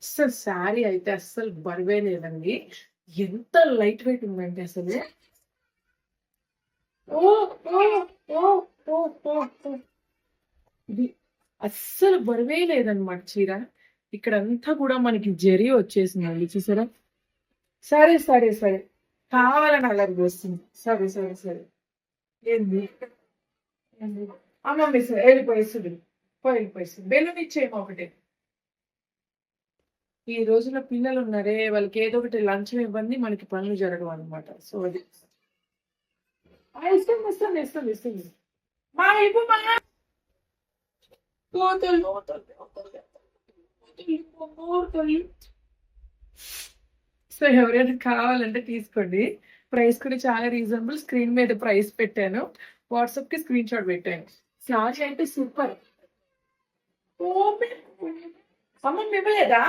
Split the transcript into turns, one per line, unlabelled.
అస్సలు శారీ అయితే అస్సలు బరువే లేదండి. ఎంత లైట్ వెయిట్ ఉందంటే అసలు. ఓహ్! ఓహ్! ఓహ్! ఓహ్! ఓహ్! ఓహ్! ఇది అస్సలు బరువే లేదనమాట చీర. ఇక్కడంతా కూడా మనకి జరీ వచ్చేసిందండి చూసారా? సరే, సరే, సరే. కావాలని అల్లరి చేస్తుంది. సరే, సరే, సరే. ఏంది? ఏంది? అమ్మమ్మేసారు. ఎళ్ళిపోయేస్తది. ఎళ్ళిపోయేస్తది. బెలూన్ ఇచ్చేయమా ఒకటి. ఈ రోజుల్లో పిల్లలున్నారే వాళ్ళకి ఏదో ఒకటి లంచం ఇవ్వంది మనకి పనులు జరగవనమాట. సో, అది. ఆ! ఇస్తుంది, ఇస్తుంది, ఇస్తుంది, ఇస్తుంది. మా ఇవ్వు మా. ఓ తల్లి, ఓ తల్లి, ఓ తల్లి, ఓ తల్లి, ఓ తల్లి. సో, ఎవరైనా కావాలంటే తీసుకోండి. ప్రైస్ కూడా చాలా రీజనబుల్. స్క్రీన్ మీద ప్రైస్ పెట్టాను. వాట్సాప్‌కి స్క్రీన్ షాట్ పెట్టాను. సారీ అయితే సూపర్. ఓపెన్. అమ్మమ్మ ఇవ్వలేదా?